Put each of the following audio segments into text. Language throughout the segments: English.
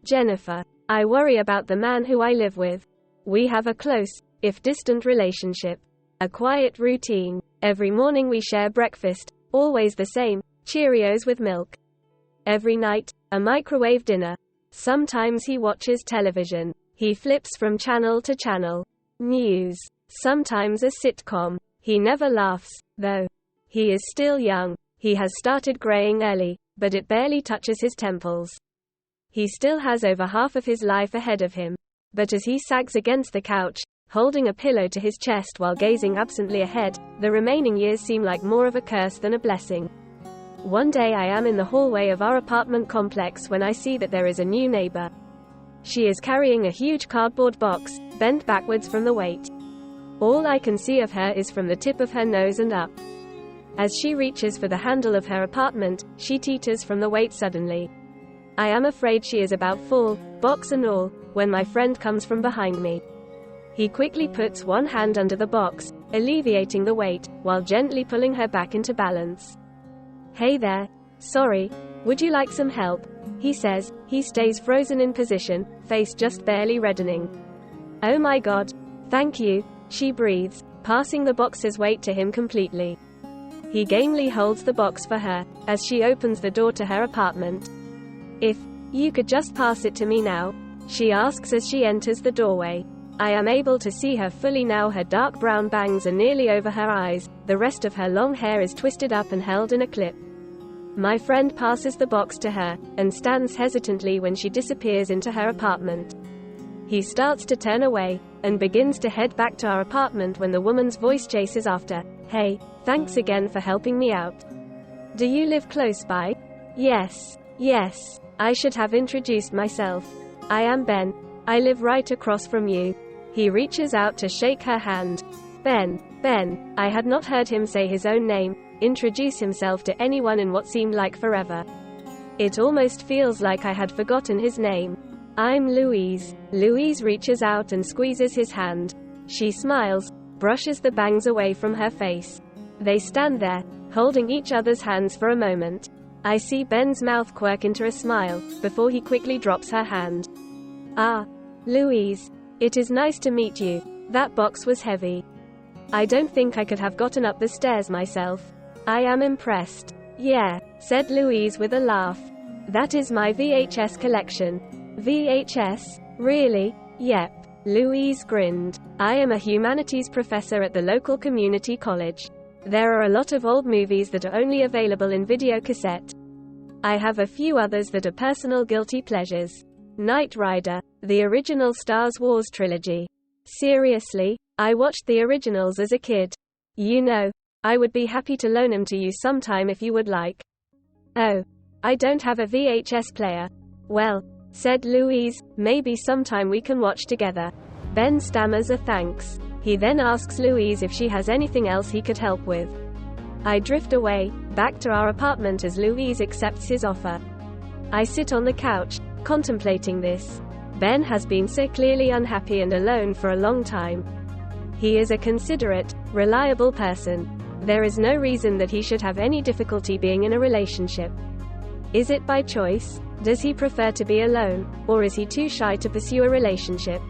Jennifer. I worry about the man who I live with. We have a close, if distant relationship. A quiet routine. Every morning we share breakfast, always the same, Cheerios with milk. Every night, a microwave dinner. Sometimes he watches television. He flips from channel to channel. News. Sometimes a sitcom. He never laughs, though. He is still young. He has started graying early, but it barely touches his temples. He still has over half of his life ahead of him. But as he sags against the couch, holding a pillow to his chest while gazing absently ahead, the remaining years seem like more of a curse than a blessing. One day I am in the hallway of our apartment complex when I see that there is a new neighbor. She is carrying a huge cardboard box, bent backwards from the weight. All I can see of her is from the tip of her nose and up. As she reaches for the handle of her apartment, she teeters from the weight suddenly. I am afraid she is about fall, box and all, when my friend comes from behind me. He quickly puts one hand under the box, alleviating the weight, while gently pulling her back into balance. "Hey there. Sorry. Would you like some help?" he says. He stays frozen in position, face just barely reddening. "Oh my God. Thank you," she breathes, passing the box's weight to him completely. He gamely holds the box for her, as she opens the door to her apartment. "If you could just pass it to me now," she asks as she enters the doorway. I am able to see her fully now. Her dark brown bangs are nearly over her eyes, the rest of her long hair is twisted up and held in a clip. My friend passes the box to her, and stands hesitantly when she disappears into her apartment. He starts to turn away, and begins to head back to our apartment when the woman's voice chases after, "Hey, thanks again for helping me out. Do you live close by?" Yes. I should have introduced myself. I am Ben. I live right across from you." He reaches out to shake her hand. Ben. I had not heard him say his own name, introduce himself to anyone in what seemed like forever. It almost feels like I had forgotten his name. "I'm Louise." Louise reaches out and squeezes his hand. She smiles, brushes the bangs away from her face. They stand there, holding each other's hands for a moment. I see Ben's mouth quirk into a smile, before he quickly drops her hand. "Ah, Louise. It is nice to meet you. That box was heavy. I don't think I could have gotten up the stairs myself." "I am impressed." "Yeah," said Louise with a laugh. "That is my VHS collection." "VHS? Really?" "Yep." Louise grinned. "I am a humanities professor at the local community college. There are a lot of old movies that are only available in video cassette. I have a few others that are personal guilty pleasures. Knight Rider, the original Star Wars trilogy. Seriously? I watched the originals as a kid. You know, I would be happy to loan them to you sometime if you would like." "Oh, I don't have a VHS player." "Well," said Louise, "maybe sometime we can watch together." Ben stammers a thanks. He then asks Louise if she has anything else he could help with. I drift away, back to our apartment as Louise accepts his offer. I sit on the couch, contemplating this. Ben has been so clearly unhappy and alone for a long time. He is a considerate, reliable person. There is no reason that he should have any difficulty being in a relationship. Is it by choice? Does he prefer to be alone, or is he too shy to pursue a relationship?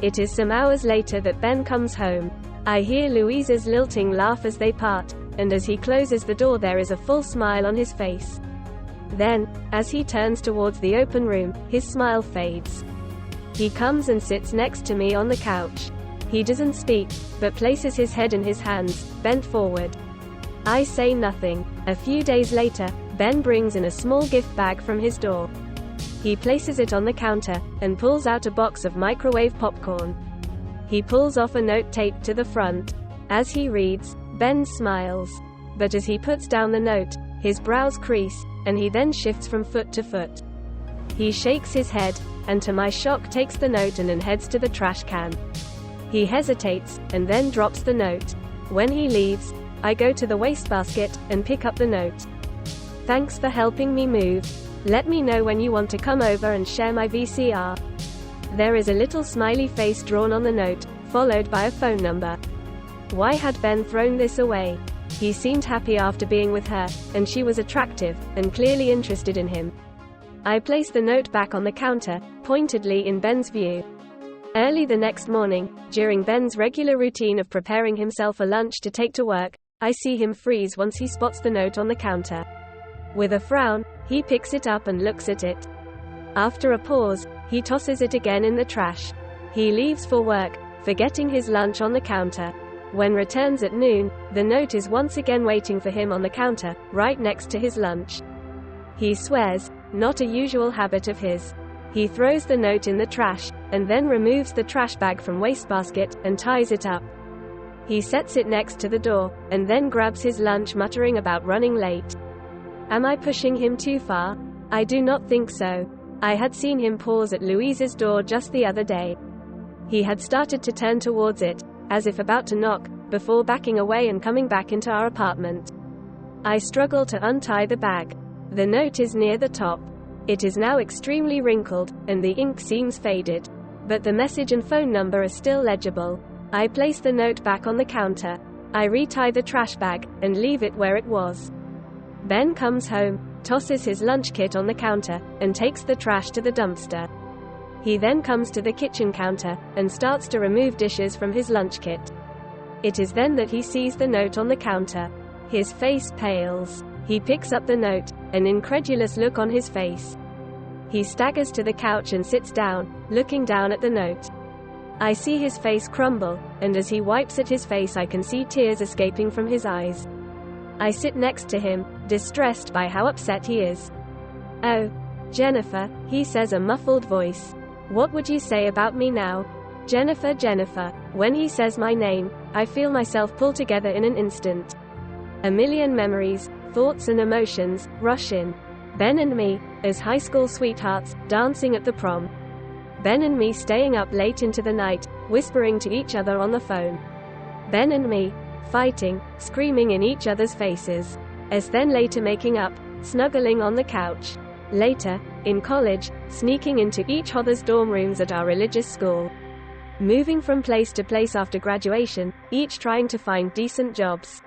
It is some hours later that Ben comes home. I hear Louise's lilting laugh as they part, and as he closes the door there is a full smile on his face. Then, as he turns towards the open room, his smile fades. He comes and sits next to me on the couch. He doesn't speak, but places his head in his hands, bent forward. I say nothing. A few days later, Ben brings in a small gift bag from his door. He places it on the counter, and pulls out a box of microwave popcorn. He pulls off a note taped to the front. As he reads, Ben smiles. But as he puts down the note, his brows crease, and he then shifts from foot to foot. He shakes his head, and to my shock takes the note and then heads to the trash can. He hesitates, and then drops the note. When he leaves, I go to the wastebasket, and pick up the note. "Thanks for helping me move. Let me know when you want to come over and share my VCR." There is a little smiley face drawn on the note, followed by a phone number. Why had Ben thrown this away? He seemed happy after being with her, and she was attractive, and clearly interested in him. I place the note back on the counter, pointedly in Ben's view. Early the next morning, during Ben's regular routine of preparing himself a lunch to take to work, I see him freeze once he spots the note on the counter. With a frown, he picks it up and looks at it. After a pause, he tosses it again in the trash. He leaves for work, forgetting his lunch on the counter. When returns at noon, the note is once again waiting for him on the counter, right next to his lunch. He swears, not a usual habit of his. He throws the note in the trash, and then removes the trash bag from wastebasket, and ties it up. He sets it next to the door, and then grabs his lunch, muttering about running late. Am I pushing him too far? I do not think so. I had seen him pause at Louise's door just the other day. He had started to turn towards it, as if about to knock, before backing away and coming back into our apartment. I struggle to untie the bag. The note is near the top. It is now extremely wrinkled, and the ink seems faded. But the message and phone number are still legible. I place the note back on the counter. I retie the trash bag, and leave it where it was. Ben comes home, tosses his lunch kit on the counter, and takes the trash to the dumpster. He then comes to the kitchen counter, and starts to remove dishes from his lunch kit. It is then that he sees the note on the counter. His face pales. He picks up the note, an incredulous look on his face. He staggers to the couch and sits down, looking down at the note. I see his face crumble, and as he wipes at his face I can see tears escaping from his eyes. I sit next to him, distressed by how upset he is. Oh, Jennifer, he says, a muffled voice. What would you say about me now? Jennifer, Jennifer. When he says my name, I feel myself pull together in an instant. A million memories, thoughts and emotions, rush in. Ben and me, as high school sweethearts, dancing at the prom. Ben and me staying up late into the night, whispering to each other on the phone. Ben and me, fighting, screaming in each other's faces. As then later making up, snuggling on the couch. Later, in college, sneaking into each other's dorm rooms at our religious school. Moving from place to place after graduation, each trying to find decent jobs.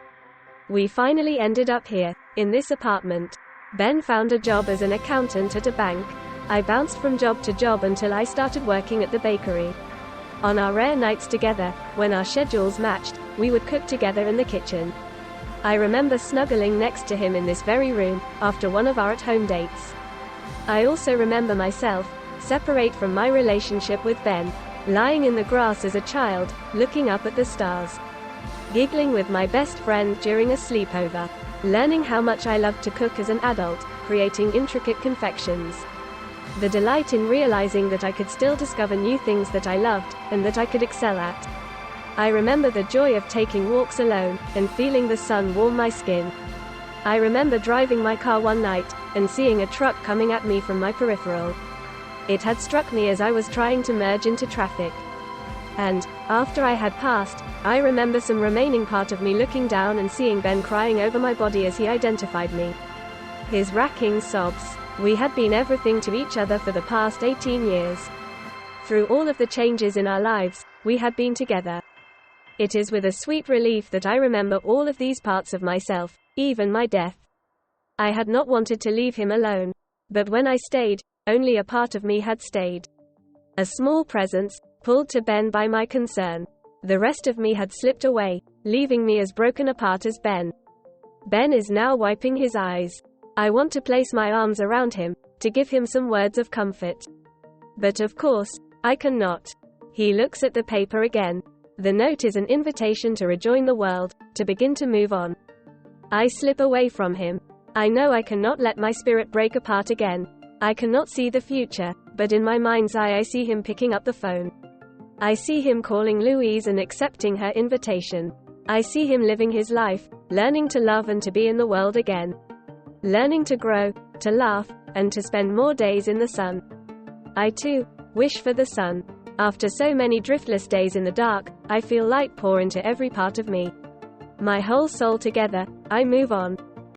We finally ended up here, in this apartment. Ben found a job as an accountant at a bank. I bounced from job to job until I started working at the bakery. On our rare nights together, when our schedules matched, we would cook together in the kitchen. I remember snuggling next to him in this very room, after one of our at-home dates. I also remember myself, separate from my relationship with Ben, lying in the grass as a child, looking up at the stars. Giggling with my best friend during a sleepover. Learning how much I loved to cook as an adult, creating intricate confections. The delight in realizing that I could still discover new things that I loved, and that I could excel at. I remember the joy of taking walks alone, and feeling the sun warm my skin. I remember driving my car one night, and seeing a truck coming at me from my peripheral. It had struck me as I was trying to merge into traffic. And, after I had passed, I remember some remaining part of me looking down and seeing Ben crying over my body as he identified me. His racking sobs. We had been everything to each other for the past 18 years. Through all of the changes in our lives, we had been together. It is with a sweet relief that I remember all of these parts of myself, even my death. I had not wanted to leave him alone. But when I stayed, only a part of me had stayed. A small presence, pulled to Ben by my concern. The rest of me had slipped away, leaving me as broken apart as Ben. Ben is now wiping his eyes. I want to place my arms around him, to give him some words of comfort. But of course, I cannot. He looks at the paper again. The note is an invitation to rejoin the world, to begin to move on. I slip away from him. I know I cannot let my spirit break apart again. I cannot see the future, but in my mind's eye I see him picking up the phone. I see him calling Louise and accepting her invitation. I see him living his life, learning to love and to be in the world again. Learning to grow, to laugh, and to spend more days in the sun. I too wish for the sun. After so many driftless days in the dark, I feel light pour into every part of me. My whole soul together, I move on.